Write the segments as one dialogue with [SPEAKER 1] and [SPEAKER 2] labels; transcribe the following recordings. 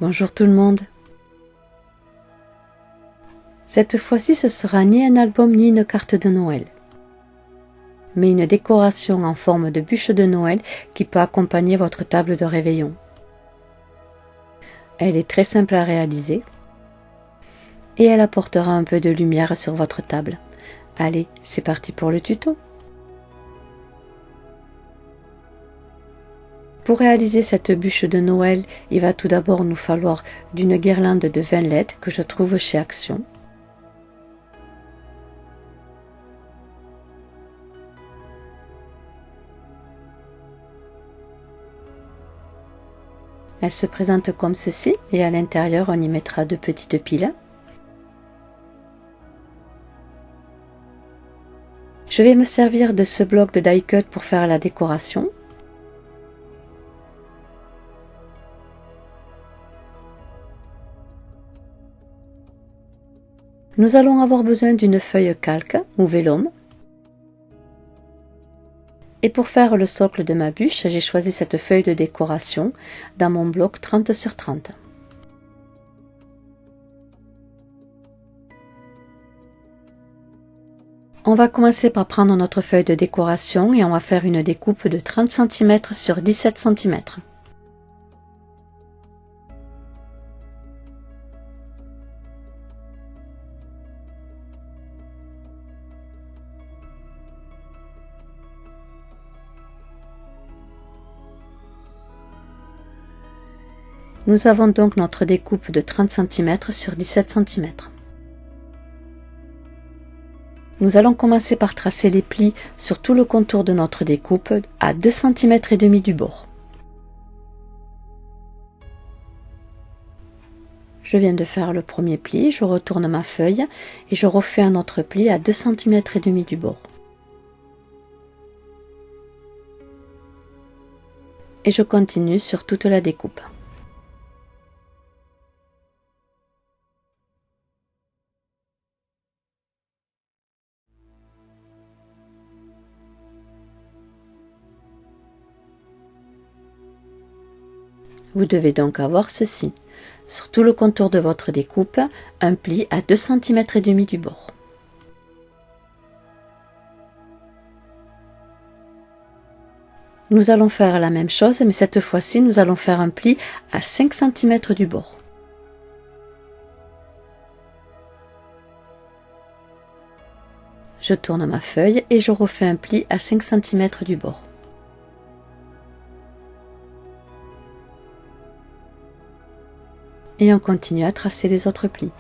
[SPEAKER 1] Bonjour tout le monde. Cette fois-ci, ce sera ni un album ni une carte de Noël, mais une décoration en forme de bûche de Noël qui peut accompagner votre table de réveillon. Elle est très simple à réaliser et elle apportera un peu de lumière sur votre table. Allez, c'est parti pour le tuto. Pour réaliser cette bûche de Noël, il va tout d'abord nous falloir d'une guirlande de 20 LED que je trouve chez Action. Elle se présente comme ceci et à l'intérieur on y mettra 2 petites piles. Je vais me servir de ce bloc de die cut pour faire la décoration. Nous allons avoir besoin d'une feuille calque ou vélum. Et pour faire le socle de ma bûche, j'ai choisi cette feuille de décoration dans mon bloc 30 sur 30. On va commencer par prendre notre feuille de décoration et on va faire une découpe de 30 cm sur 17 cm. Nous avons donc notre découpe de 30 cm sur 17 cm. Nous allons commencer par tracer les plis sur tout le contour de notre découpe à 2,5 cm du bord. Je viens de faire le premier pli, je retourne ma feuille et je refais un autre pli à 2,5 cm du bord. Et je continue sur toute la découpe. Vous devez donc avoir ceci. Sur tout le contour de votre découpe, un pli à 2,5 cm du bord. Nous allons faire la même chose, mais cette fois-ci, nous allons faire un pli à 5 cm du bord. Je tourne ma feuille et je refais un pli à 5 cm du bord. Et on continue à tracer les autres plis.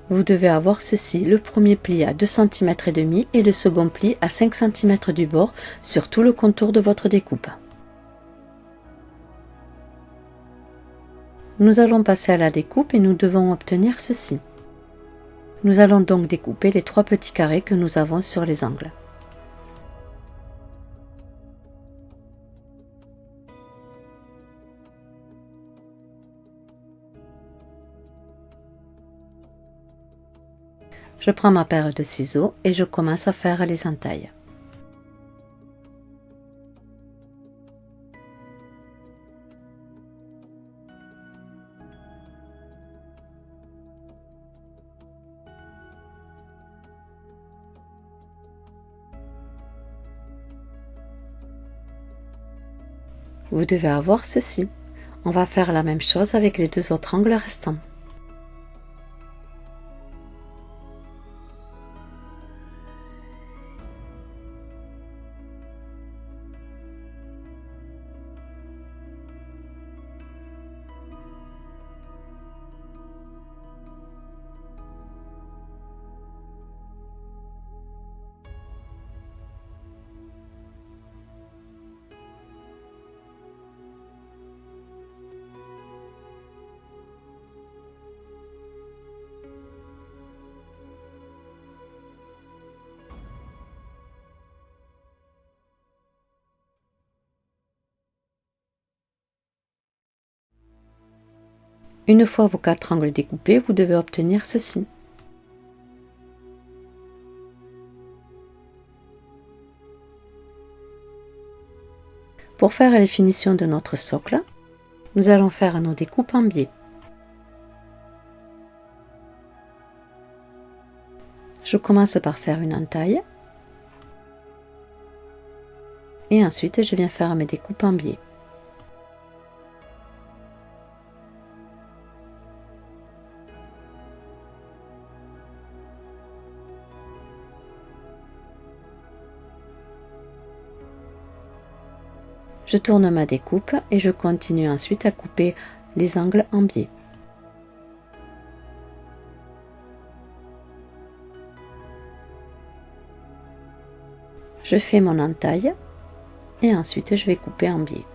[SPEAKER 1] Vous devez avoir ceci, le premier pli à 2,5 cm et le second pli à 5 cm du bord sur tout le contour de votre découpe. Nous allons passer à la découpe et nous devons obtenir ceci. Nous allons donc découper les 3 petits carrés que nous avons sur les angles. Je prends ma paire de ciseaux et je commence à faire les entailles. Vous devez avoir ceci. On va faire la même chose avec les 2 autres angles restants. Une fois vos 4 angles découpés, vous devez obtenir ceci. Pour faire les finitions de notre socle, nous allons faire nos découpes en biais. Je commence par faire une entaille et ensuite je viens faire mes découpes en biais. Je tourne ma découpe et je continue ensuite à couper les angles en biais. Je fais mon entaille et ensuite je vais couper en biais.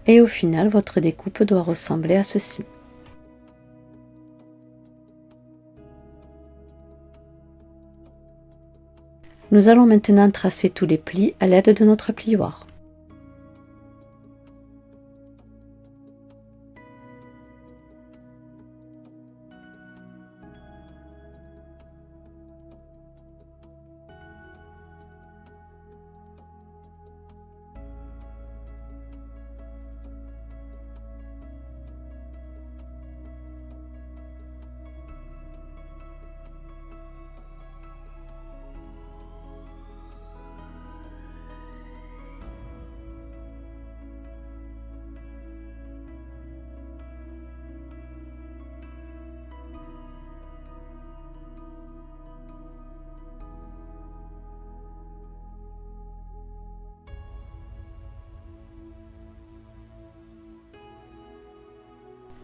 [SPEAKER 1] Et au final, votre découpe doit ressembler à ceci. Nous allons maintenant tracer tous les plis à l'aide de notre plioir.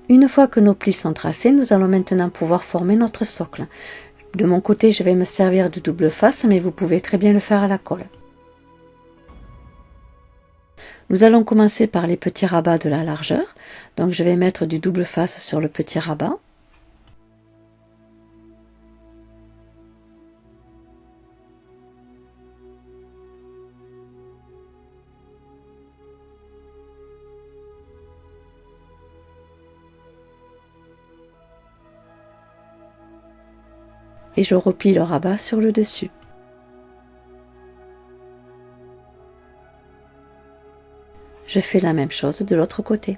[SPEAKER 1] Une fois que nos plis sont tracés, nous allons maintenant pouvoir former notre socle. De mon côté, je vais me servir du double face, mais vous pouvez très bien le faire à la colle. Nous allons commencer par les petits rabats de la largeur. Donc je vais mettre du double face sur le petit rabat. Et je replie le rabat sur le dessus. Je fais la même chose de l'autre côté.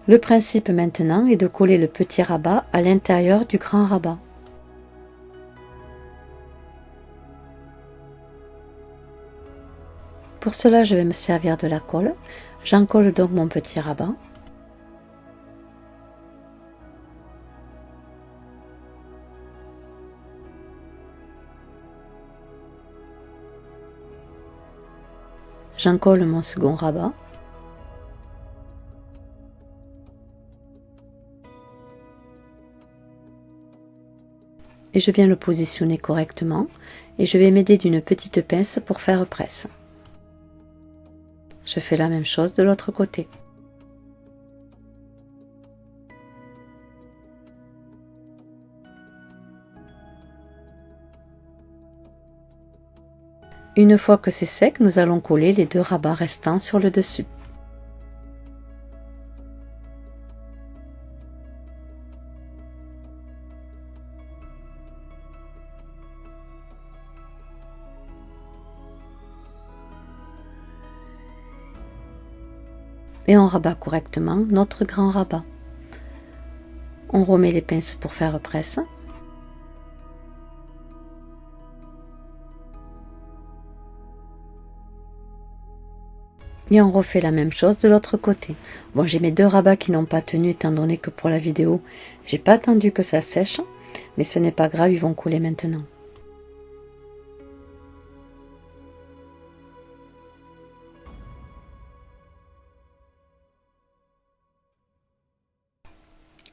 [SPEAKER 1] Le principe maintenant est de coller le petit rabat à l'intérieur du grand rabat. Pour cela, je vais me servir de la colle. J'encolle donc mon petit rabat. J'encolle mon second rabat. Et je viens le positionner correctement et je vais m'aider d'une petite pince pour faire presse. Je fais la même chose de l'autre côté. Une fois que c'est sec, nous allons coller les deux rabats restants sur le dessus. Et on rabat correctement notre grand rabat. On remet les pinces pour faire presse. Et on refait la même chose de l'autre côté. Bon, j'ai mes deux rabats qui n'ont pas tenu étant donné que pour la vidéo, j'ai pas attendu que ça sèche, mais ce n'est pas grave, ils vont couler maintenant.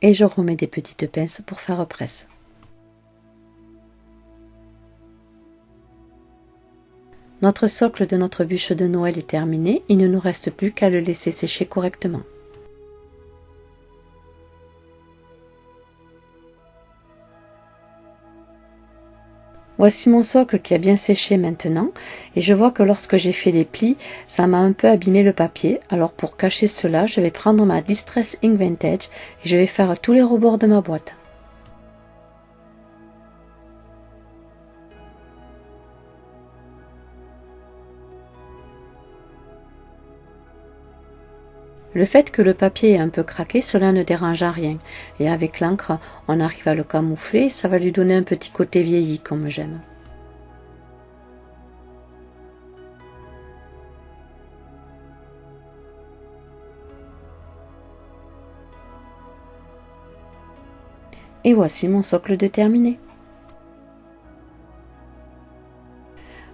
[SPEAKER 1] Et je remets des petites pinces pour faire presse. Notre socle de notre bûche de Noël est terminé, il ne nous reste plus qu'à le laisser sécher correctement. Voici mon socle qui a bien séché maintenant et je vois que lorsque j'ai fait les plis, ça m'a un peu abîmé le papier. Alors pour cacher cela, je vais prendre ma Distress Ink Vintage et je vais faire tous les rebords de ma boîte. Le fait que le papier est un peu craqué, cela ne dérange à rien. Et avec l'encre, on arrive à le camoufler et ça va lui donner un petit côté vieilli comme j'aime. Et voici mon socle de terminé.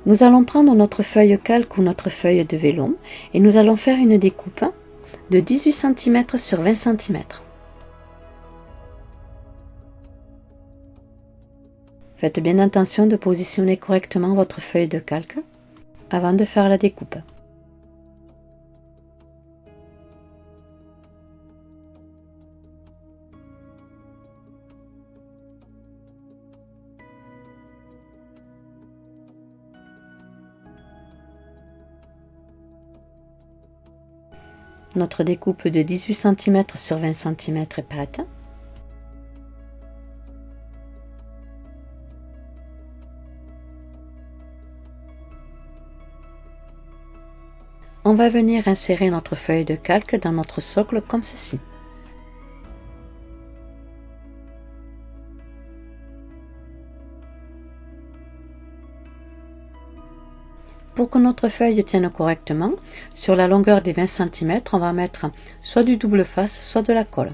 [SPEAKER 1] Nous allons prendre notre feuille calque ou notre feuille de vélon et nous allons faire une découpe de 18 cm sur 20 cm. Faites bien attention de positionner correctement votre feuille de calque avant de faire la découpe. Notre découpe de 18 cm sur 20 cm est prête. On va venir insérer notre feuille de calque dans notre socle comme ceci. Pour que notre feuille tienne correctement, sur la longueur des 20 cm, on va mettre soit du double face, soit de la colle.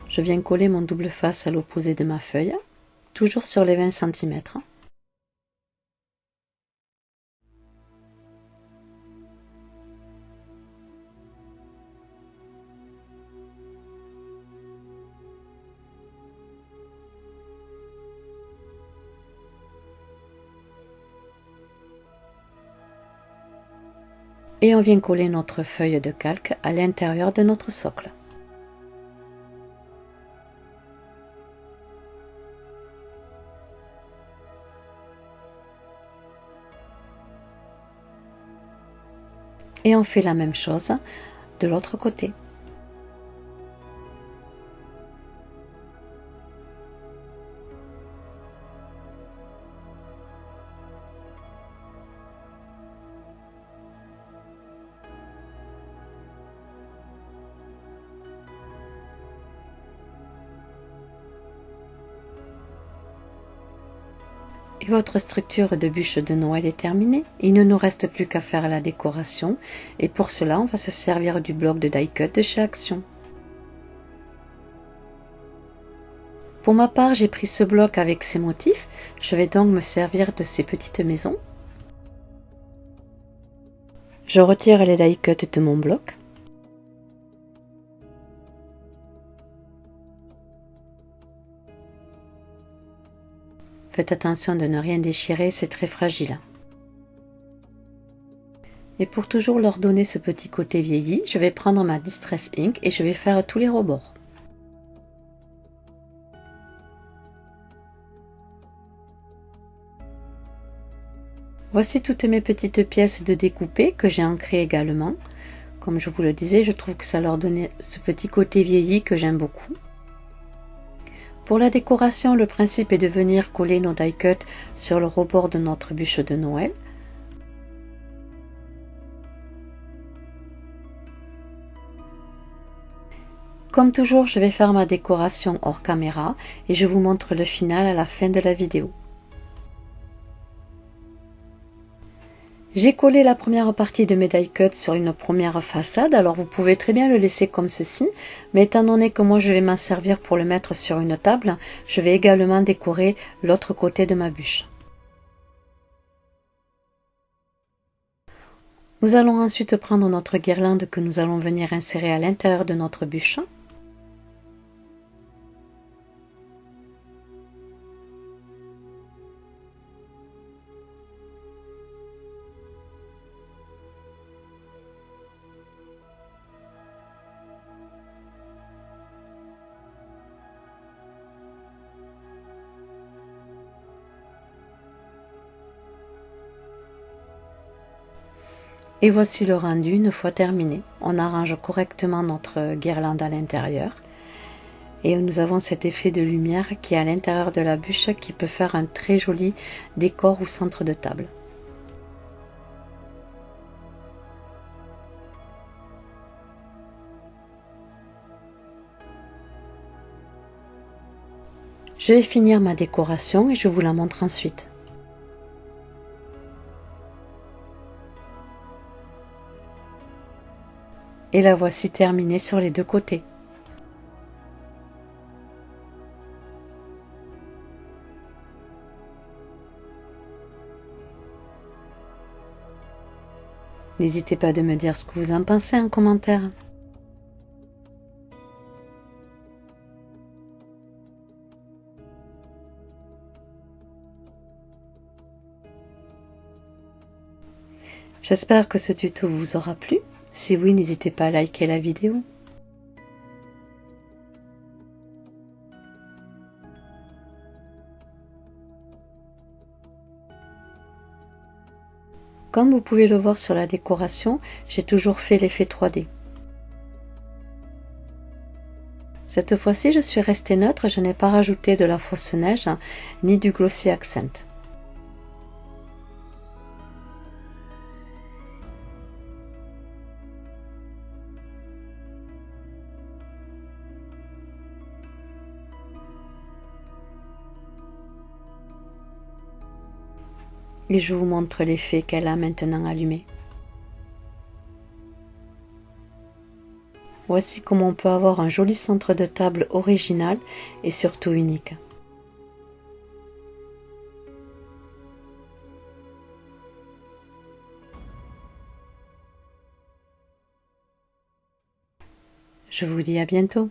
[SPEAKER 1] Je viens coller mon double face à l'opposé de ma feuille, toujours sur les 20 cm. Et on vient coller notre feuille de calque à l'intérieur de notre socle. Et on fait la même chose de l'autre côté. Et votre structure de bûche de Noël est terminée. Il ne nous reste plus qu'à faire la décoration. Et pour cela, on va se servir du bloc de die cut de chez Action. Pour ma part, j'ai pris ce bloc avec ses motifs. Je vais donc me servir de ces petites maisons. Je retire les die cut de mon bloc. Faites attention de ne rien déchirer, c'est très fragile. Et pour toujours leur donner ce petit côté vieilli, je vais prendre ma Distress Ink et je vais faire tous les rebords. Voici toutes mes petites pièces de découpé que j'ai ancrées également. Comme je vous le disais, je trouve que ça leur donnait ce petit côté vieilli que j'aime beaucoup. Pour la décoration, le principe est de venir coller nos die cut sur le rebord de notre bûche de Noël. Comme toujours, je vais faire ma décoration hors caméra et je vous montre le final à la fin de la vidéo. J'ai collé la première partie de mes die cut sur une première façade, alors vous pouvez très bien le laisser comme ceci, mais étant donné que moi je vais m'en servir pour le mettre sur une table, je vais également décorer l'autre côté de ma bûche. Nous allons ensuite prendre notre guirlande que nous allons venir insérer à l'intérieur de notre bûche. Et voici le rendu une fois terminé. On arrange correctement notre guirlande à l'intérieur. Et nous avons cet effet de lumière qui est à l'intérieur de la bûche qui peut faire un très joli décor ou centre de table. Je vais finir ma décoration et je vous la montre ensuite. Et la voici terminée sur les deux côtés. N'hésitez pas de me dire ce que vous en pensez en commentaire. J'espère que ce tuto vous aura plu. Si oui, n'hésitez pas à liker la vidéo. Comme vous pouvez le voir sur la décoration, j'ai toujours fait l'effet 3D. Cette fois-ci, je suis restée neutre, je n'ai pas rajouté de la fausse neige ni du glossy accent. Et je vous montre l'effet qu'elle a maintenant allumé. Voici comment on peut avoir un joli centre de table original et surtout unique. Je vous dis à bientôt.